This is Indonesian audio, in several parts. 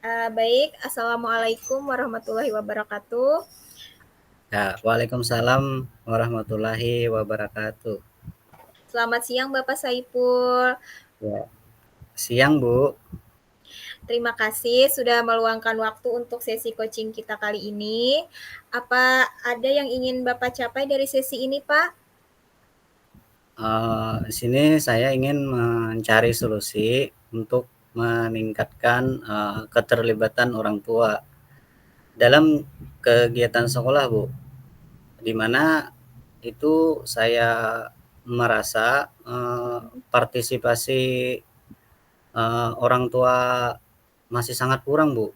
Baik, Assalamualaikum warahmatullahi wabarakatuh. Ya, Waalaikumsalam warahmatullahi wabarakatuh. Selamat siang Bapak Saipul. Ya, siang Bu. Terima kasih sudah meluangkan waktu untuk sesi coaching kita kali ini. Apa ada yang ingin Bapak capai dari sesi ini, Pak? Di sini saya ingin mencari solusi untuk meningkatkan keterlibatan orang tua dalam kegiatan sekolah, Bu. Di mana itu saya merasa partisipasi orang tua masih sangat kurang, Bu.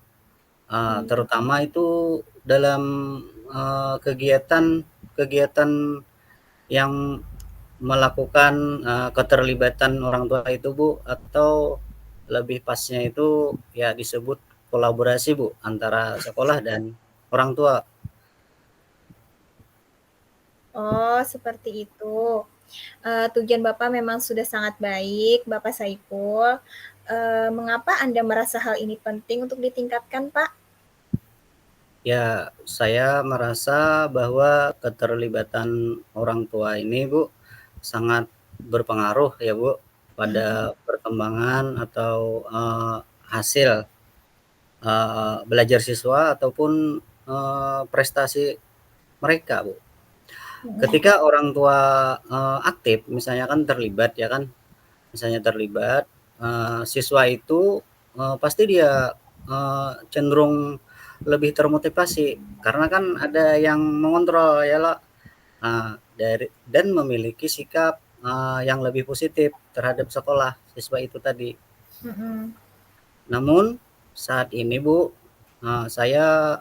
Hmm. Terutama itu dalam kegiatan-kegiatan yang melakukan keterlibatan orang tua itu, Bu, atau lebih pasnya itu ya disebut kolaborasi, Bu, antara sekolah dan orang tua. Oh, seperti itu. Tujuan Bapak memang sudah sangat baik, Bapak Saipul. Mengapa Anda merasa hal ini penting untuk ditingkatkan, Pak? Ya, saya merasa bahwa keterlibatan orang tua ini, Bu, sangat berpengaruh ya, Bu, Mhm. pada perkembangan atau hasil belajar siswa ataupun prestasi mereka, Bu. Mhm. Ketika orang tua aktif, misalnya kan terlibat ya kan, misalnya terlibat, siswa itu pasti dia cenderung lebih termotivasi karena kan ada yang mengontrol ya lah, dari dan memiliki sikap yang lebih positif terhadap sekolah siswa itu tadi. Mhm. Namun saat ini Bu, saya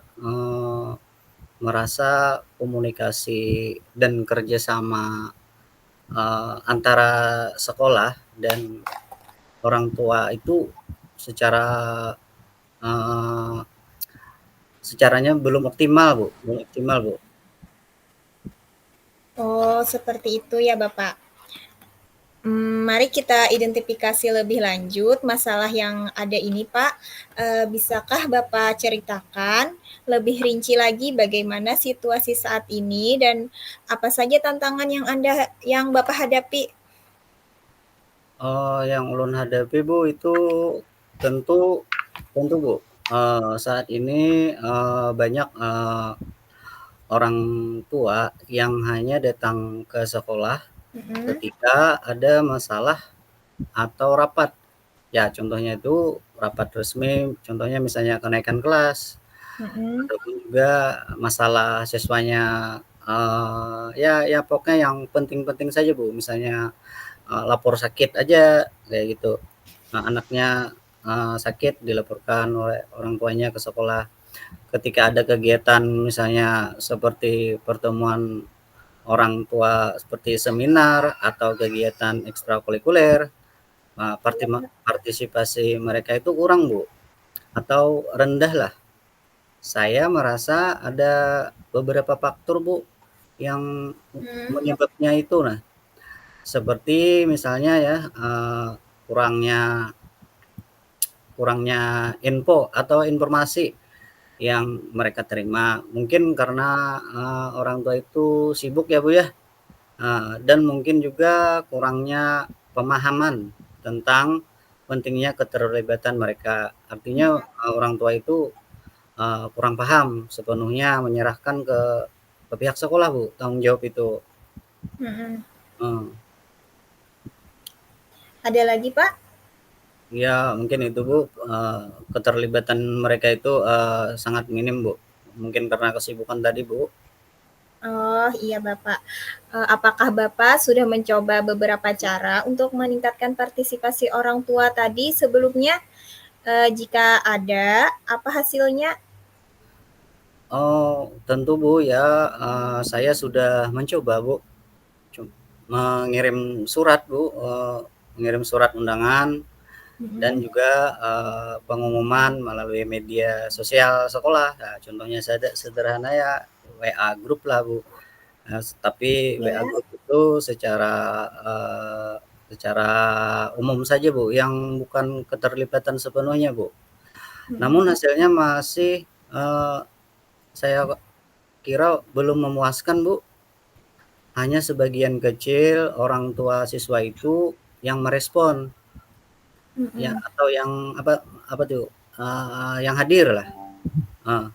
merasa komunikasi dan kerjasama antara sekolah dan orang tua itu secara eh, secaranya belum optimal, Bu, belum optimal, Bu. Oh, seperti itu ya, Bapak. Mari kita identifikasi lebih lanjut masalah yang ada ini, Pak. Bisakah Bapak ceritakan lebih rinci lagi bagaimana situasi saat ini dan apa saja tantangan yang Bapak hadapi? Yang ulun hadapi, Bu, itu tentu tentu, Bu, saat ini banyak orang tua yang hanya datang ke sekolah Mhm. ketika ada masalah atau rapat. Ya, contohnya itu rapat resmi, contohnya misalnya kenaikan kelas, Mhm. ataupun juga masalah siswanya, ya ya pokoknya yang penting-penting saja, Bu, misalnya, lapor sakit aja kayak gitu. Anaknya, sakit dilaporkan oleh orang tuanya ke sekolah. Ketika ada kegiatan misalnya seperti pertemuan orang tua seperti seminar atau kegiatan ekstrakurikuler, partisipasi mereka itu kurang, Bu, atau rendah lah. Saya merasa ada beberapa faktor, Bu, yang Mhm. menyebabnya itu. Nah, seperti misalnya ya, kurangnya kurangnya info atau informasi yang mereka terima. Mungkin karena, orang tua itu sibuk ya, Bu, ya, dan mungkin juga kurangnya pemahaman tentang pentingnya keterlibatan mereka. Artinya, orang tua itu kurang paham sepenuhnya menyerahkan ke pihak sekolah, Bu, tanggung jawab itu. Mhm. Heeh. Ada lagi, Pak? Ya mungkin itu, Bu, keterlibatan mereka itu sangat minim, Bu, mungkin karena kesibukan tadi, Bu. Oh, iya, Bapak. Apakah Bapak sudah mencoba beberapa cara untuk meningkatkan partisipasi orang tua tadi sebelumnya? Jika ada, apa hasilnya? Oh, tentu, Bu, ya, saya sudah mencoba, Bu, mengirim surat, Bu, mengirim surat undangan dan Mhm. juga pengumuman melalui media sosial sekolah. Nah, contohnya sederhana ya WA grup lah, Bu. Nah, tapi WA Ya. grup itu secara umum saja, Bu, yang bukan keterlibatan sepenuhnya, Bu. Namun Mhm. hasilnya masih, saya kira belum memuaskan, Bu. Hanya sebagian kecil orang tua siswa itu yang merespon, ya Mhm. atau yang apa tuh, yang hadir lah. Heeh.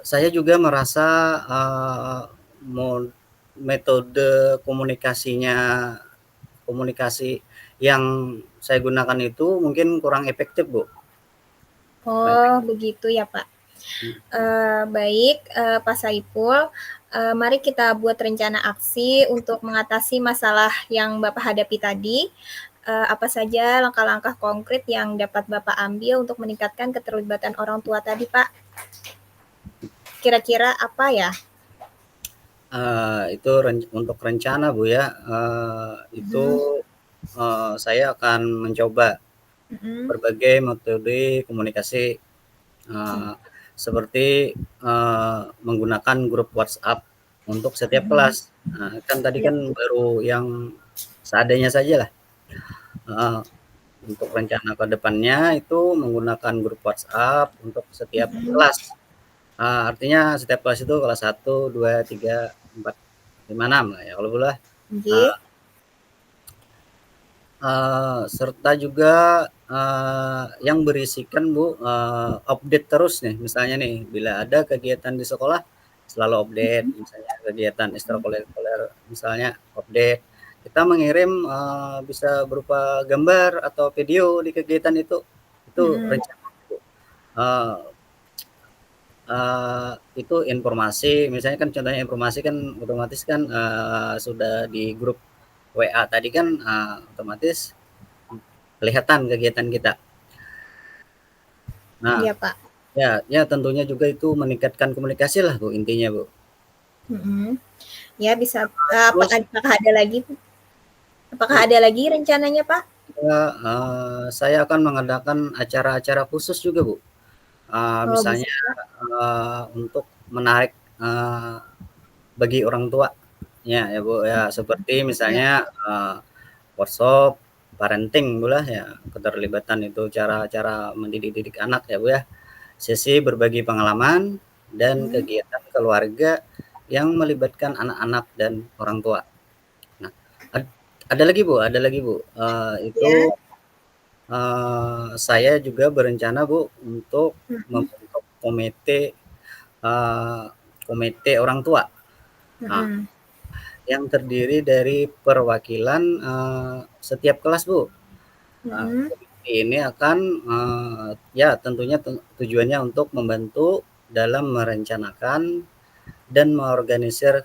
Saya juga merasa, metode komunikasi yang saya gunakan itu mungkin kurang efektif, Bu. Kurang Oh, efektif. begitu ya, Pak. Mhm. Baik, Pak Saiful, mari kita buat rencana aksi untuk mengatasi masalah yang Bapak hadapi tadi. Apa saja langkah-langkah konkret yang dapat Bapak ambil untuk meningkatkan keterlibatan orang tua tadi, Pak? Kira-kira apa ya? Itu untuk rencana, Bu, ya, itu, Mhm. saya akan mencoba Mhm. berbagai metode komunikasi, Mhm. eee, seperti, menggunakan grup WhatsApp untuk setiap Mhm. kelas. Kan tadi Iya. kan baru yang seadanya sajalah, heeh. Untuk rencana ke depannya itu menggunakan grup WhatsApp untuk setiap Mhm. kelas. Artinya setiap kelas itu kelas 1, 2, 3, 4, 5, 6 lah ya kalau boleh, Nggih. eee serta juga, yang berisikan, Bu, update terus nih, misalnya nih, bila ada kegiatan di sekolah selalu update, Mhm. misalnya kegiatan Mhm. ekstrakurikuler misalnya update. Kita mengirim, bisa berupa gambar atau video di kegiatan itu Mhm. rencana, Bu. Eee itu informasi, misalnya kan contohnya informasi kan otomatis kan, sudah di grup WA tadi kan, otomatis kelihatan kegiatan kita. Nah, Iya, Pak. ya tentunya juga itu meningkatkan komunikasi lah Bu, intinya Bu. Mhm. Ya bisa, Terus apakah ada lagi apakah i ada lagi rencananya, Pak? saya akan mengadakan acara-acara khusus juga Bu, Oh, bisa, misalnya, Pak. untuk menarik, bagi orang tua ya Bu, ya seperti Iya. misalnya, workshop parenting lah ya, keterlibatan itu cara-cara mendidik anak ya Bu ya. Sesi berbagi pengalaman dan Mhm. kegiatan keluarga yang melibatkan anak-anak dan orang tua. Nah, ad ada lagi Bu, itu, Iya. saya juga berencana Bu, untuk Mhm. membentuk eee, komite orang tua. Nah, Mhm. yang terdiri dari perwakilan, setiap kelas Bu. Mhm. Komite ini akan, ya tentunya tujuannya untuk membantu dalam merencanakan dan mengorganisir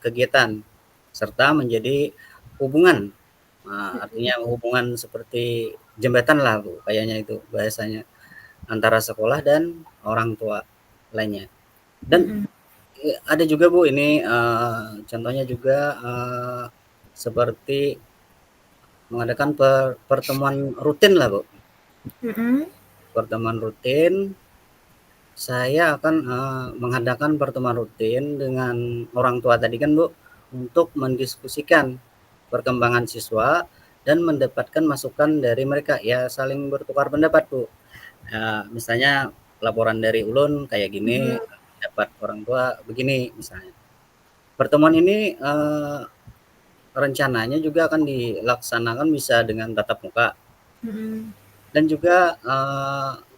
kegiatan, serta menjadi hubungan, artinya hubungan seperti jembatan lah Bu, kayaknya itu bahasanya, antara sekolah dan orang tua lainnya. Dan, Mhm. ada juga Bu ini, contohnya juga, seperti mengadakan pertemuan rutin lah Bu, Mhm. pertemuan rutin. Saya akan, mengadakan pertemuan rutin dengan orang tua tadi kan, Bu, untuk mendiskusikan perkembangan siswa dan mendapatkan masukan dari mereka, ya saling bertukar pendapat, Bu. Misalnya laporan dari ulun kayak gini, Mhm. pendapat orang tua begini misalnya. Pertemuan ini, rencananya juga akan dilaksanakan bisa dengan tatap muka Mhm. dan juga,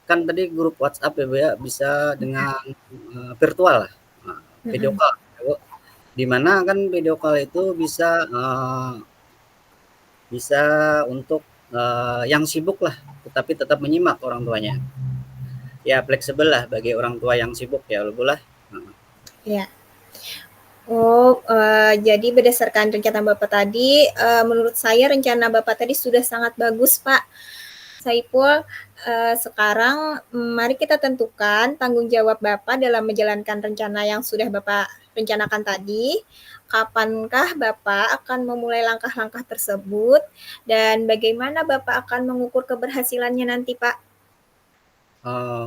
kan tadi grup WhatsApp ya, Bu, ya, bisa dengan, virtual lah, video Mhm. call ya, Bu, di mana kan video call itu bisa, bisa untuk, yang sibuk lah, tetapi tetap menyimak orang tuanya. Ya fleksibel lah bagi orang tua yang sibuk ya, Bu, lah. Heeh. Iya. Oh, jadi berdasarkan rencana Bapak tadi, menurut saya rencana Bapak tadi sudah sangat bagus, Pak Saiful. Sekarang, mari kita tentukan tanggung jawab Bapak dalam menjalankan rencana yang sudah Bapak rencanakan tadi. Kapankah Bapak akan memulai langkah-langkah tersebut dan bagaimana Bapak akan mengukur keberhasilannya nanti, Pak?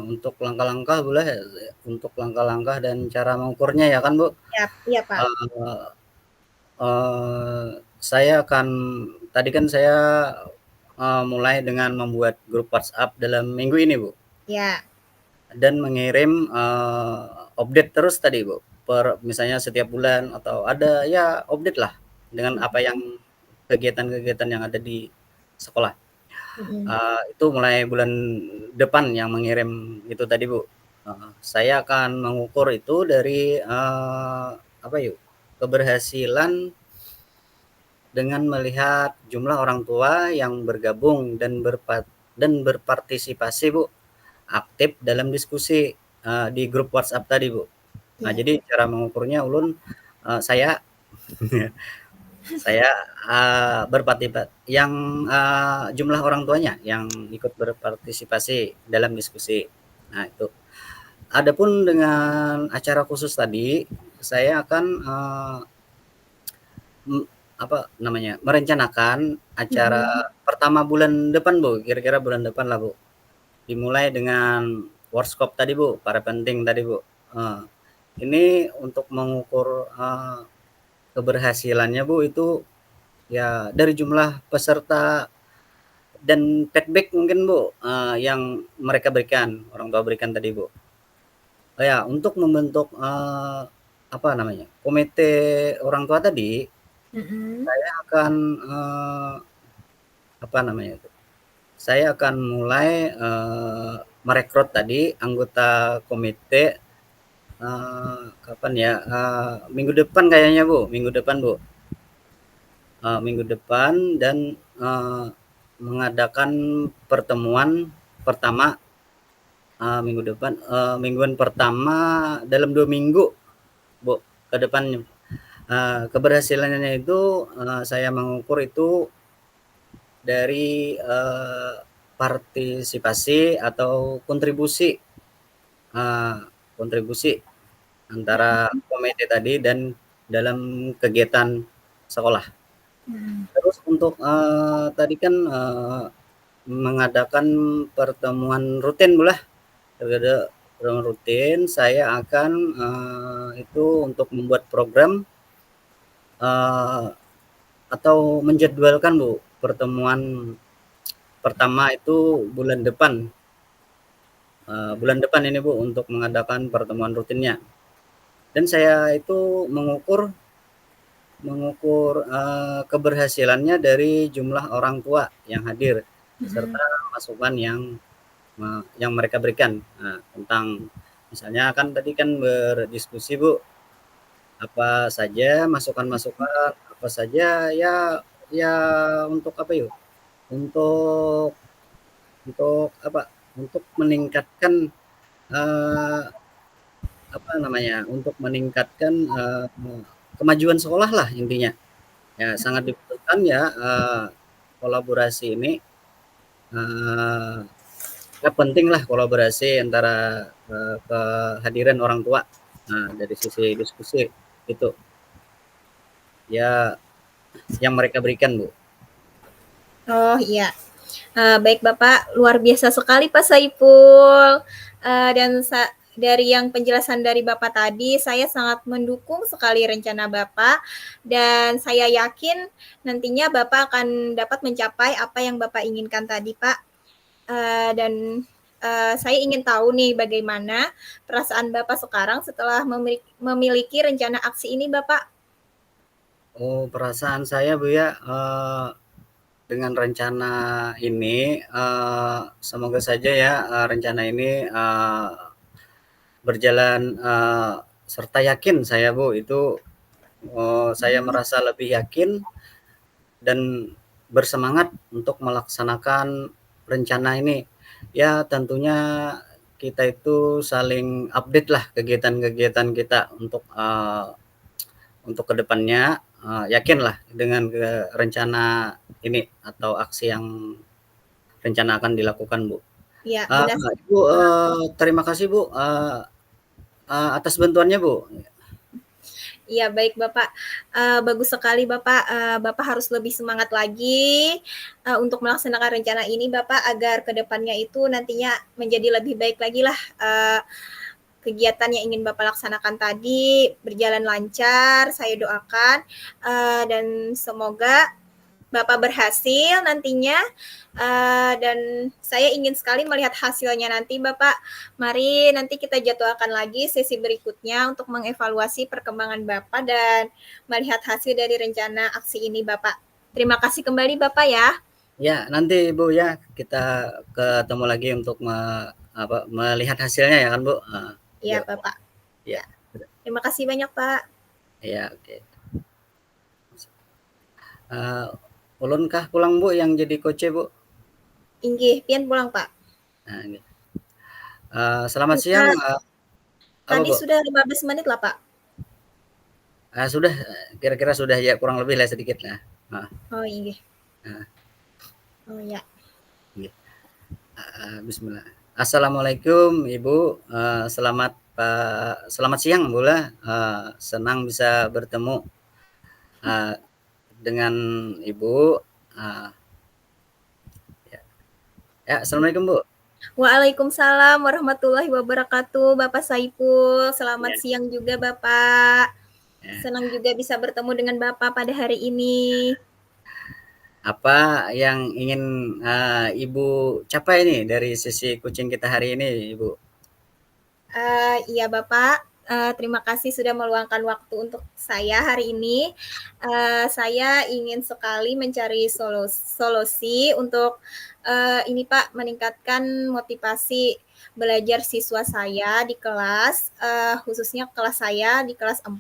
Untuk langkah-langkah boleh, untuk langkah-langkah dan cara mengukurnya ya kan, Bu, Iya, iya, Pak. eee saya akan tadi kan saya mulai dengan membuat grup WhatsApp dalam minggu ini, Bu. Ya. Dan mengirim, update terus tadi, Bu, misalnya setiap bulan atau ada ya update lah dengan apa yang kegiatan-kegiatan yang ada di sekolah. Mhm. Itu mulai bulan depan yang mengirim itu tadi, Bu. Saya akan mengukur itu dari, apa yuk, keberhasilan dengan melihat jumlah orang tua yang bergabung dan berpartisipasi, Bu, aktif dalam diskusi, di grup WhatsApp tadi, Bu. Nah, Ya. jadi cara mengukurnya ulun, saya saya, yang, jumlah orang tuanya yang ikut berpartisipasi dalam diskusi. Nah, itu. Adapun dengan acara khusus tadi, saya akan, apa namanya, merencanakan Mhm. acara pertama bulan depan, Bu, kira-kira bulan depan lah, Bu. Dimulai dengan workshop tadi, Bu, para penting tadi, Bu. Heeh. Ini untuk mengukur, keberhasilannya, Bu, itu ya dari jumlah peserta dan feedback mungkin, Bu, yang mereka berikan, orang tua berikan tadi, Bu. Ya, untuk membentuk, apa namanya, komite orang tua tadi, Mhm. saya akan, apa namanya itu, saya akan mulai, merekrut tadi anggota komite, kapan ya, minggu depan kayaknya, Bu, minggu depan, Bu. Minggu depan dan, mengadakan pertemuan pertama, minggu depan, mingguan pertama dalam 2 minggu, Bu, ke depannya. Keberhasilannya itu, saya mengukur itu dari, partisipasi atau kontribusi, eee, kontribusi antara komite tadi dan dalam kegiatan sekolah. Mhm. Terus untuk, tadi kan, mengadakan pertemuan rutin lah, pertemuan rutin saya akan, itu untuk membuat program, eee, atau menjadwalkan, Bu, pertemuan pertama itu bulan depan ini, Bu, untuk mengadakan pertemuan rutinnya. Dan saya itu mengukur mengukur, keberhasilannya dari jumlah orang tua yang hadir, Mhm. serta masukan yang mereka berikan, tentang misalnya kan tadi kan berdiskusi, Bu, apa saja masukan-masukan, apa saja ya ya untuk apa yuk, untuk apa, untuk meningkatkan, eee, apa namanya, untuk meningkatkan, kemajuan sekolah lah intinya. Ya sangat dibutuhkan ya, kolaborasi ini, eee, ya pentinglah kolaborasi antara, kehadiran orang tua, dari sisi diskusi itu, ya yang mereka berikan, Bu. Oh, iya. Baik Bapak, luar biasa sekali Pak Saiful. Dan dari yang penjelasan dari Bapak tadi, saya sangat mendukung sekali rencana Bapak dan saya yakin nantinya Bapak akan dapat mencapai apa yang Bapak inginkan tadi, Pak. Dan, saya ingin tahu nih bagaimana perasaan Bapak sekarang setelah memiliki rencana aksi ini, Bapak? Oh, perasaan saya, Bu, ya, dengan rencana ini, semoga saja ya, rencana ini, berjalan, serta yakin saya, Bu, itu, saya merasa lebih yakin dan bersemangat untuk melaksanakan rencana ini. Ya tentunya kita itu saling update lah kegiatan-kegiatan kita untuk ke depannya, yakinlah dengan rencana ini atau aksi yang rencana akan dilakukan, Bu. Iya, benar. Ibu, terima kasih, Bu, atas bantuannya, Bu. Iya, baik Bapak. Bagus sekali Bapak, Bapak harus lebih semangat lagi, untuk melaksanakan rencana ini Bapak, agar ke depannya itu nantinya menjadi lebih baik lagilah, kegiatan yang ingin Bapak laksanakan tadi berjalan lancar, saya doakan, dan semoga Bapak berhasil nantinya, dan saya ingin sekali melihat hasilnya nanti Bapak. Mari nanti kita jadwalkan lagi sesi berikutnya untuk mengevaluasi perkembangan Bapak dan melihat hasil dari rencana aksi ini Bapak. Terima kasih kembali Bapak ya. Ya, nanti Ibu ya kita ketemu lagi untuk melihat hasilnya ya kan Bu? Iya Yuk. Bapak. Ya, Ya. Terima kasih banyak Pak. ya oke. Uh, Ulun kah pulang Bu yang jadi coach Bu? Inggih, pian pulang Pak. Nah, gitu. Selamat siang, Sudah, apa tadi Bu? sudah 15 menit lah Pak. Sudah, kira-kira sudah ya kurang lebih lah sedikit lah. Nah, Oh inggih. nah, Oh ya. gitu. Bismillah. Assalamualaikum Ibu, selamat siang Bula, senang bisa bertemu uh, dengan Ibu. Uh, ya. Ya, assalamualaikum Bu. Waalaikumsalam warahmatullahi wabarakatuh, Bapak Saiful. Selamat Ya, siang juga, Bapak. ya. Senang juga bisa bertemu dengan Bapak pada hari ini. Apa yang ingin Ibu capai nih dari sesi coaching kita hari ini, Ibu? Iya, Bapak. Terima kasih sudah meluangkan waktu untuk saya hari ini. Saya ingin sekali mencari solusi untuk ini Pak, meningkatkan motivasi belajar siswa saya di kelas, khususnya kelas saya di kelas 4.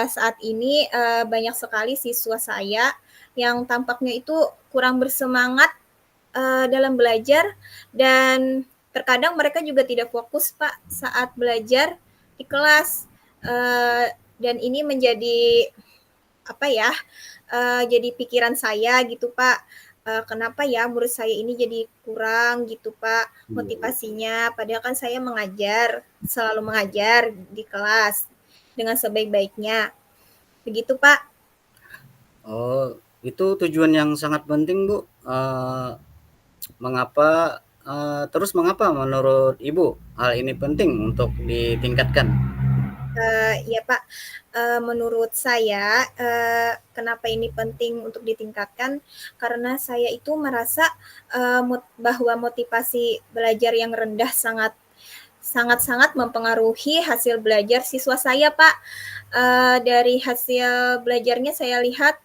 Saat ini banyak sekali siswa saya yang tampaknya itu kurang bersemangat dalam belajar dan terkadang mereka juga tidak fokus Pak saat belajar di kelas, dan ini menjadi apa ya, jadi pikiran saya gitu Pak, kenapa ya murid saya ini jadi kurang gitu Pak Iya, Bu. motivasinya, padahal kan saya mengajar, selalu mengajar di kelas dengan sebaik-baiknya, begitu Pak. Oh, itu tujuan yang sangat penting, Bu. Mengapa mengapa menurut Ibu hal ini penting untuk ditingkatkan? Ya Pak, menurut saya kenapa ini penting untuk ditingkatkan, karena saya itu merasa bahwa motivasi belajar yang rendah sangat-sangat mempengaruhi hasil belajar siswa saya Pak. Dari hasil belajarnya saya lihat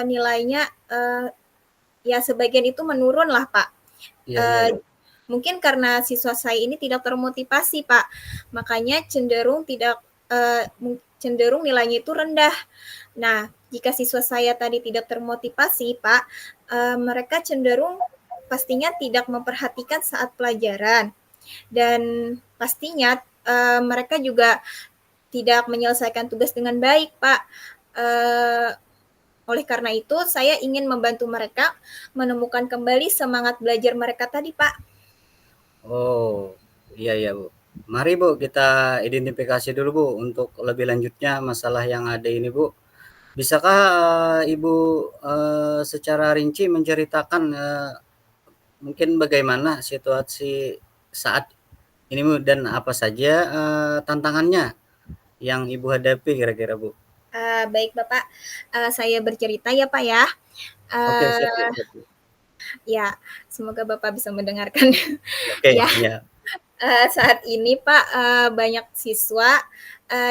nilainya ya sebagian itu menurun lah Pak. Iya, iya, Uh, Bu. Mungkin karena siswa saya ini tidak termotivasi, Pak. Makanya cenderung nilainya itu rendah. Nah, jika siswa saya tadi tidak termotivasi, Pak, mereka cenderung pastinya tidak memperhatikan saat pelajaran dan pastinya mereka juga tidak menyelesaikan tugas dengan baik, Pak. Uh, oleh karena itu, saya ingin membantu mereka menemukan kembali semangat belajar mereka tadi, Pak. Oh, iya, iya, Bu. Mari, Bu, kita identifikasi dulu, Bu, untuk lebih lanjutnya masalah yang ada ini, Bu. Bisakah Ibu secara rinci menceritakan mungkin bagaimana situasi saat ini Bu dan apa saja tantangannya yang Ibu hadapi kira-kira Bu? Baik Bapak, saya bercerita ya Pak ya. Oke, siap, Uh, siap, siap. ya, semoga Bapak bisa mendengarkan. Oke, Ya, ya. saat ini Pak banyak siswa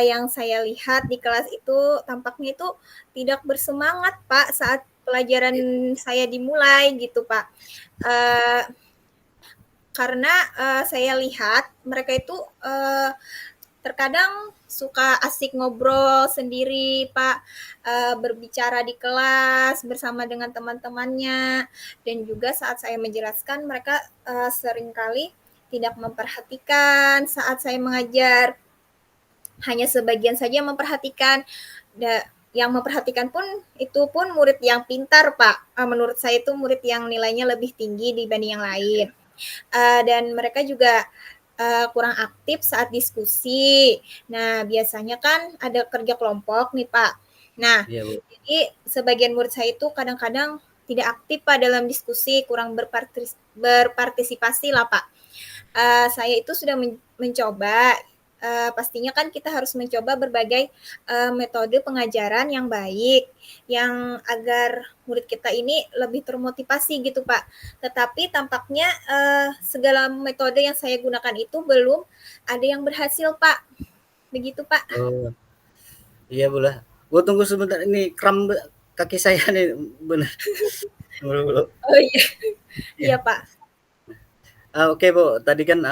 yang saya lihat di kelas itu tampaknya itu tidak bersemangat Pak saat pelajaran saya dimulai gitu Pak. Uh, karena saya lihat mereka itu terkadang suka asik ngobrol sendiri, Pak, berbicara di kelas bersama dengan teman-temannya, dan juga saat saya menjelaskan mereka seringkali tidak memperhatikan saat saya mengajar, hanya sebagian saja memperhatikan. Yang memperhatikan pun itu pun murid yang pintar, Pak. Menurut saya itu murid yang nilainya lebih tinggi dibanding yang lain. Dan mereka juga kurang aktif saat diskusi. Nah, biasanya kan ada kerja kelompok nih, Pak. Nah, Iya Bu. jadi sebagian murid saya itu kadang-kadang tidak aktif Pak dalam diskusi, kurang berpartisipasi lah Pak. Saya itu sudah mencoba pastinya kan kita harus mencoba berbagai metode pengajaran yang baik, yang agar murid kita ini lebih termotivasi gitu Pak. Tetapi tampaknya segala metode yang saya gunakan itu belum ada yang berhasil Pak. Begitu Pak. Oh, iya boleh. Tunggu sebentar, ini kram kaki saya nih, bener. Tunggu dulu. Oh iya, iya Iya. Pak. Oke Bu, tadi kan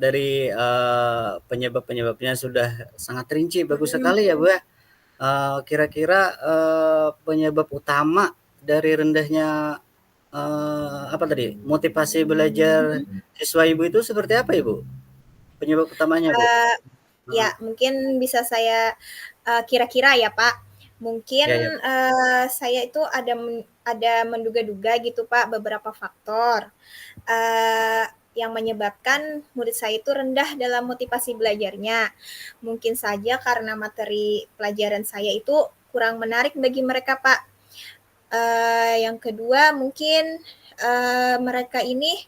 dari penyebab-penyebabnya sudah sangat rinci, bagus Mm-mm. sekali ya Bu ya. Kira-kira penyebab utama dari rendahnya apa tadi, motivasi belajar siswa Ibu itu seperti apa Ibu? Penyebab utamanya Bu? Uh, Heeh. Ya, mungkin bisa saya kira-kira ya Pak. Mungkin Ya ya. saya itu ada menduga-duga gitu Pak beberapa faktor yang menyebabkan murid saya itu rendah dalam motivasi belajarnya. Mungkin saja karena materi pelajaran saya itu kurang menarik bagi mereka Pak. Yang kedua mungkin mereka ini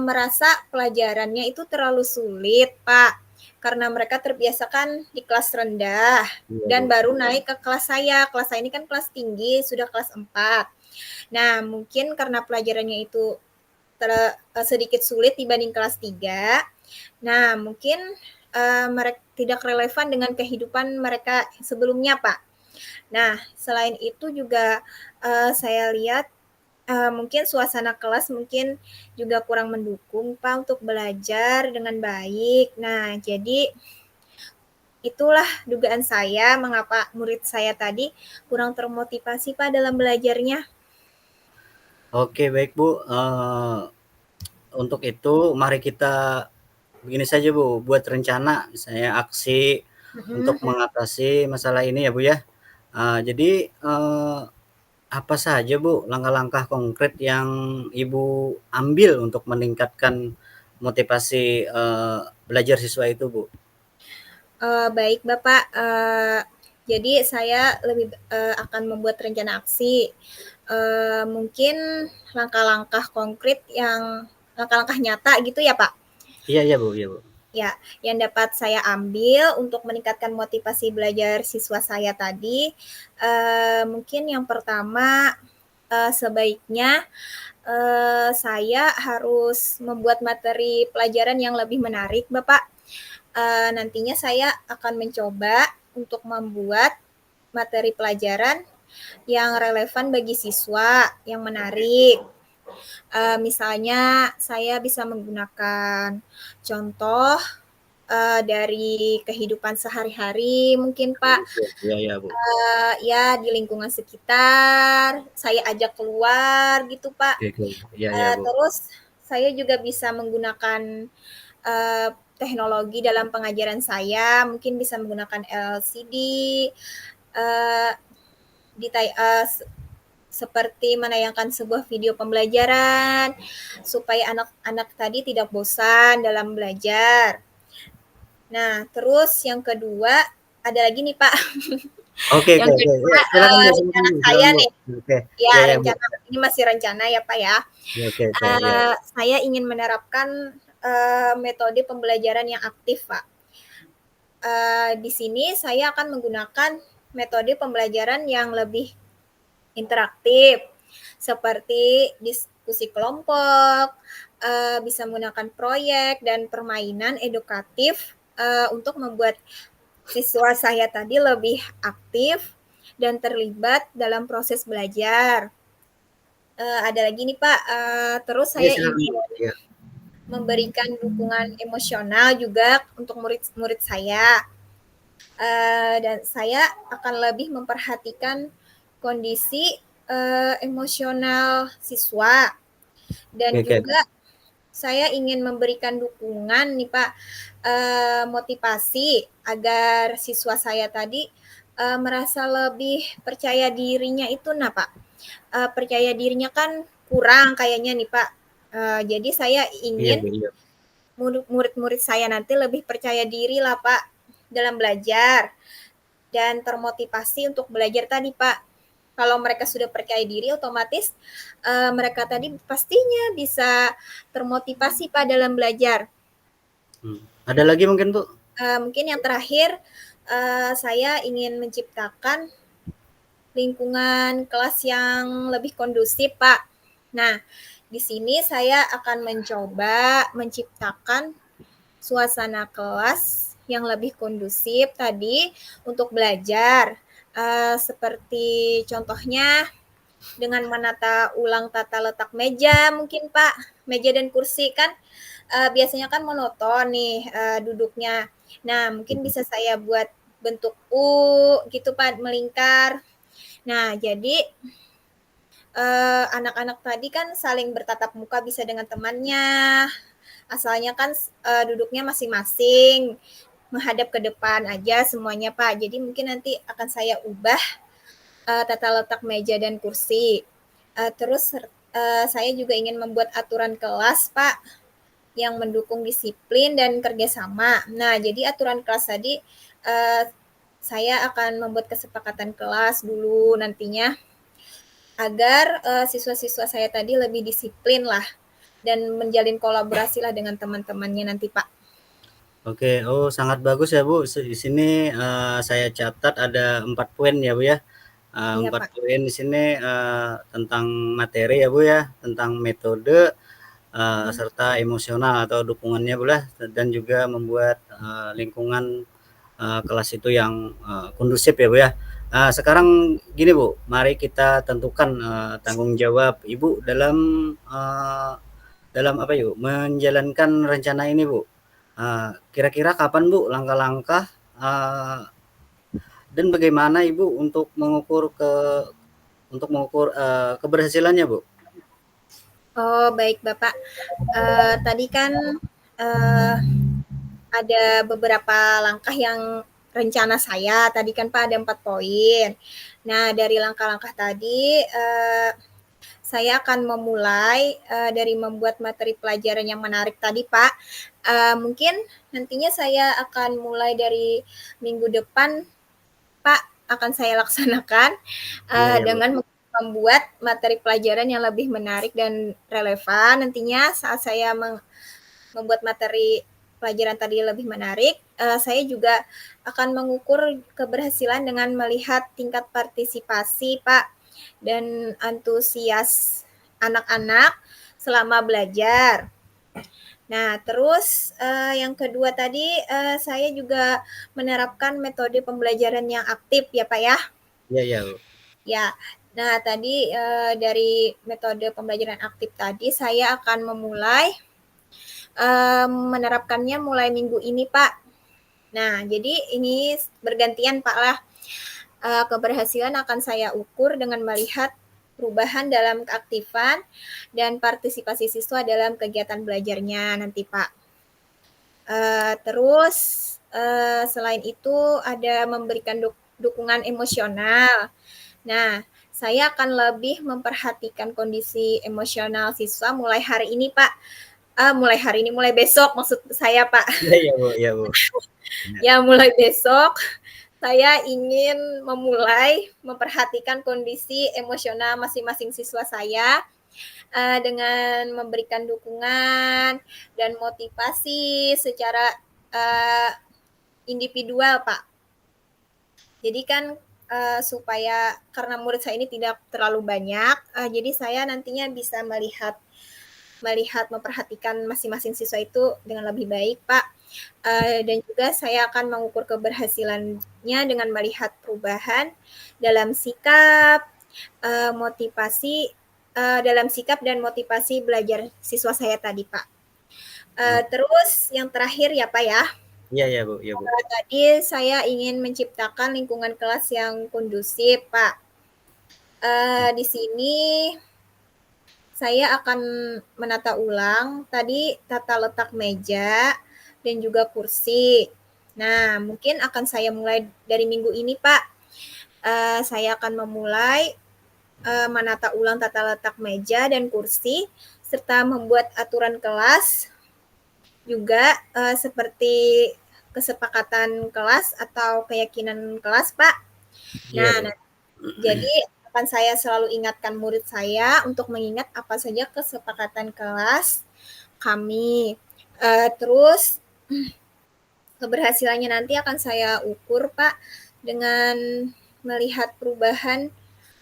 merasa pelajarannya itu terlalu sulit, Pak. Karena mereka terbiasakan di kelas rendah Iya dan Bu. baru naik ke kelas saya. Kelas saya ini kan kelas tinggi, sudah kelas 4. Nah, mungkin karena pelajarannya itu sedikit sulit dibanding kelas 3. Nah, mungkin mereka tidak relevan dengan kehidupan mereka sebelumnya, Pak. Nah, selain itu juga saya lihat mungkin suasana kelas mungkin juga kurang mendukung Pak untuk belajar dengan baik. Nah, jadi itulah dugaan saya mengapa murid saya tadi kurang termotivasi Pak dalam belajarnya. Oke baik Bu, untuk itu mari kita begini saja Bu, buat rencana misalnya aksi untuk Mhm. mengatasi masalah ini ya Bu ya. Jadi, apa saja Bu langkah-langkah konkret yang Ibu ambil untuk meningkatkan motivasi, belajar siswa itu Bu? Baik Bapak, jadi saya lebih akan membuat rencana aksi. Mungkin langkah-langkah nyata gitu ya Pak? Iya iya Bu iya Bu. Ya, yang dapat saya ambil untuk meningkatkan motivasi belajar siswa saya tadi, mungkin yang pertama, sebaiknya, saya harus membuat materi pelajaran yang lebih menarik, Bapak. Nantinya saya akan mencoba untuk membuat materi pelajaran yang relevan bagi siswa, yang menarik. Misalnya saya bisa menggunakan contoh dari kehidupan sehari-hari mungkin Pak, Iya iya Bu. ya di lingkungan sekitar, saya ajak keluar gitu Pak. Oke oke. Iya iya Bu. Terus saya juga bisa menggunakan teknologi dalam pengajaran saya, mungkin bisa menggunakan LCD, eee, seperti menayangkan sebuah video pembelajaran, supaya anak-anak tadi tidak bosan dalam belajar. Nah, terus yang kedua, ada lagi nih Pak, Oke oke yang oke. kedua, Ya silakan Bu silakan rencana Bu saya silakan Bu. nih, Oke. ya Iya iya Bu. rencana ini masih rencana ya Pak ya. Iya oke oke, iya. Saya ingin menerapkan metode pembelajaran yang aktif Pak. Di sini saya akan menggunakan metode pembelajaran yang lebih interaktif, seperti diskusi kelompok, bisa menggunakan proyek dan permainan edukatif untuk membuat siswa saya tadi lebih aktif dan terlibat dalam proses belajar. Ada lagi nih Pak, terus Iya saya silakan Bu. ingin Iya. memberikan dukungan emosional juga untuk murid-murid saya. Dan saya akan lebih memperhatikan kondisi emosional siswa Oke dan oke. juga saya ingin memberikan dukungan nih Pak, motivasi agar siswa saya tadi merasa lebih percaya dirinya itu nah Pak, percaya dirinya kan kurang kayaknya nih Pak. Jadi saya Iya ingin Bu iya. murid-murid saya nanti lebih percaya diri lah Pak dalam belajar dan termotivasi untuk belajar tadi Pak. Kalau mereka sudah percaya diri, otomatis mereka tadi pastinya bisa termotivasi Pak dalam belajar. Ada lagi mungkin Bu? Mungkin yang terakhir, saya ingin menciptakan lingkungan kelas yang lebih kondusif, Pak. Nah, di sini saya akan mencoba menciptakan suasana kelas yang lebih kondusif tadi untuk belajar. Seperti contohnya dengan menata ulang tata letak meja mungkin, Pak. Meja dan kursi kan biasanya kan monoton nih duduknya. Nah, mungkin bisa saya buat bentuk U gitu, Pak, melingkar. Nah, jadi anak-anak tadi kan saling bertatap muka bisa dengan temannya. Asalnya kan duduknya masing-masing, menghadap ke depan aja semuanya, Pak. Jadi mungkin nanti akan saya ubah tata letak meja dan kursi. Terus saya juga ingin membuat aturan kelas, Pak, yang mendukung disiplin dan kerjasama. Nah, jadi aturan kelas tadi saya akan membuat kesepakatan kelas dulu nantinya agar siswa-siswa saya tadi lebih disiplin lah dan menjalin kolaborasi lah dengan teman-temannya nanti, Pak. Oke, oh sangat bagus ya Bu. Di sini saya catat ada 4 poin ya Bu ya. Iya, 4 Pak. poin di sini tentang materi ya Bu ya, tentang metode serta emosional atau dukungannya Bu lah, dan juga membuat lingkungan kelas itu yang kondusif ya Bu ya. Sekarang gini Bu, mari kita tentukan tanggung jawab Ibu dalam apa yuk menjalankan rencana ini Bu. Kira-kira kapan Bu langkah-langkah dan bagaimana Ibu untuk mengukur keberhasilannya Bu? Oh, baik, Bapak. Tadi kan uh, ada beberapa langkah yang rencana saya. Tadi kan Pak ada 4 poin. Nah, dari langkah-langkah tadi, saya akan memulai dari membuat materi pelajaran yang menarik tadi, Pak. Mungkin nantinya saya akan mulai dari minggu depan, Pak, akan saya laksanakan Iya ya Bu. dengan membuat materi pelajaran yang lebih menarik dan relevan nantinya saat saya membuat materi pelajaran tadi lebih menarik. Saya juga akan mengukur keberhasilan dengan melihat tingkat partisipasi, Pak, dan antusias anak-anak selama belajar. Nah, terus yang kedua tadi saya juga menerapkan metode pembelajaran yang aktif ya, Pak ya. Iya ya Bu. Ya. Nah, tadi dari metode pembelajaran aktif tadi saya akan memulai menerapkannya mulai minggu ini, Pak. Nah, jadi ini bergantian, Pak lah. Keberhasilan akan saya ukur dengan melihat perubahan dalam keaktifan dan partisipasi siswa dalam kegiatan belajarnya nanti, Pak. Terus selain itu ada memberikan dukungan emosional. Nah, saya akan lebih memperhatikan kondisi emosional siswa mulai hari ini, Pak. Mulai besok maksud saya, Pak. Iya ya Bu, iya Bu. Ya. Ya, mulai besok saya ingin memulai memperhatikan kondisi emosional masing-masing siswa saya dengan memberikan dukungan dan motivasi secara individual, Pak. Jadi kan supaya karena murid saya ini tidak terlalu banyak, jadi saya nantinya bisa melihat memperhatikan masing-masing siswa itu dengan lebih baik, Pak. Dan juga saya akan mengukur keberhasilannya dengan melihat perubahan dalam sikap, motivasi, dalam sikap dan motivasi belajar siswa saya tadi, Pak. Oh, Terus yang terakhir ya, Pak ya, iya ya Bu, iya Bu. tadi saya ingin menciptakan lingkungan kelas yang kondusif, Pak. Di sini saya akan menata ulang tadi tata letak meja dan juga kursi. Nah, mungkin akan saya mulai dari minggu ini, Pak. Saya akan memulai menata ulang tata letak meja dan kursi, serta membuat aturan kelas juga seperti kesepakatan kelas atau keyakinan kelas, Pak. Iya Nah, Bu. jadi akan saya selalu ingatkan murid saya untuk mengingat apa saja kesepakatan kelas kami. Terus keberhasilannya nanti akan saya ukur, Pak, dengan melihat perubahan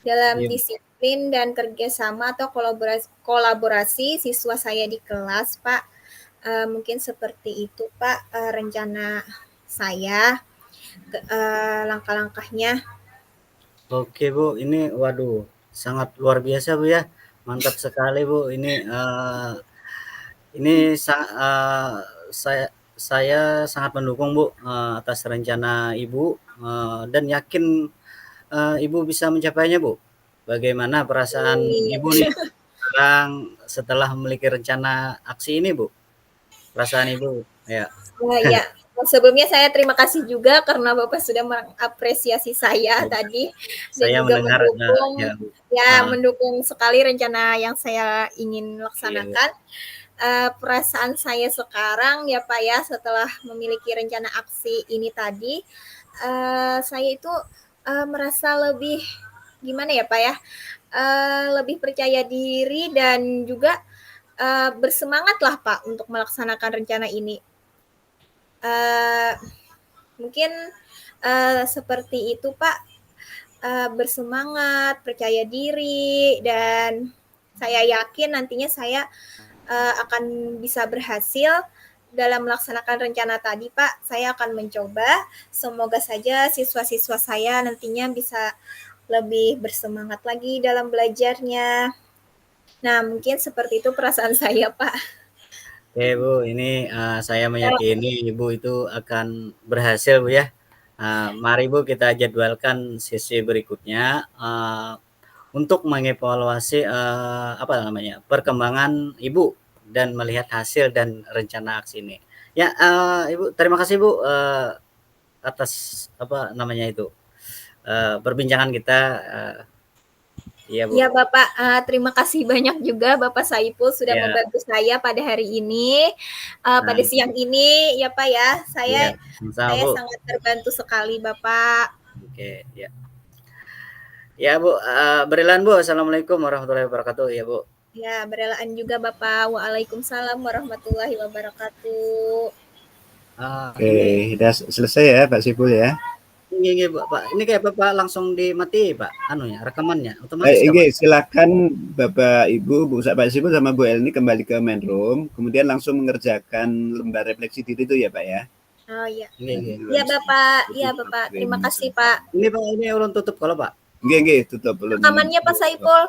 dalam Iya. disiplin dan kerjasama atau kolaborasi siswa saya di kelas, Pak. Mungkin seperti itu, Pak, rencana saya, langkah-langkahnya. Oke Bu, ini waduh sangat luar biasa Bu ya, mantap sekali Bu ini, ini saya sangat mendukung Bu, atas rencana Ibu, dan yakin, Ibu bisa mencapainya Bu. Bagaimana perasaan Ibu nih sekarang setelah memiliki rencana aksi ini Bu? Perasaan Ibu? Ya, Wah, iya. Sebelumnya saya terima kasih juga karena Bapak sudah mengapresiasi saya iya, tadi dan saya juga mendengar, ya mendukung Bu, ya, heeh, mendukung sekali rencana yang saya ingin iya Bu, laksanakan. Perasaan saya sekarang ya, Pak, ya, setelah memiliki rencana aksi ini tadi, saya itu, merasa lebih gimana ya, Pak, ya, lebih percaya diri dan juga, bersemangatlah, Pak, untuk melaksanakan rencana ini. Eee, Mungkin, seperti itu, Pak, bersemangat, percaya diri, dan saya yakin nantinya saya, akan bisa berhasil dalam melaksanakan rencana tadi, Pak. Saya akan mencoba, semoga saja siswa-siswa saya nantinya bisa lebih bersemangat lagi dalam belajarnya. Nah, mungkin seperti itu perasaan saya, Pak. oke Bu, ini, saya meyakini Ibu itu akan berhasil Bu ya. Mari Bu kita jadwalkan sesi berikutnya, untuk mengevaluasi, apa namanya, perkembangan Ibu dan melihat hasil dan rencana aksi ini. Ya, Ibu terima kasih Bu, atas apa namanya itu, perbincangan kita, iya Bu, Iya Bapak, terima kasih banyak juga Bapak Saiful sudah iya, membantu saya pada hari ini, pada nah, siang ini ya Pak ya. iya, Saya sama-sama saya Bu, sangat terbantu sekali Bapak. oke, ya. Ya Bu, berilan Bu, assalamualaikum warahmatullahi wabarakatuh, ya Bu. Ya, berelaan juga Bapak. Waalaikumsalam warahmatullahi wabarakatuh. Oke, Ini udah selesai ya Pak Sipul ya. ini Pak, ini kayak Bapak langsung dimati Pak, anunya, rekamannya, otomatis nggak Oke, Pak? silakan Bapak Ibu, Pak Sipul sama Bu Elni kembali ke main room, kemudian langsung mengerjakan lembar refleksi diri itu ya Pak ya. Oh iya. Ini. Iya Bapak, iya Bapak. Terima kasih Pak. Ini Pak, ini ulun tutup kalau Pak. Oke, tutup belum. Rekamannya Pak Saiful.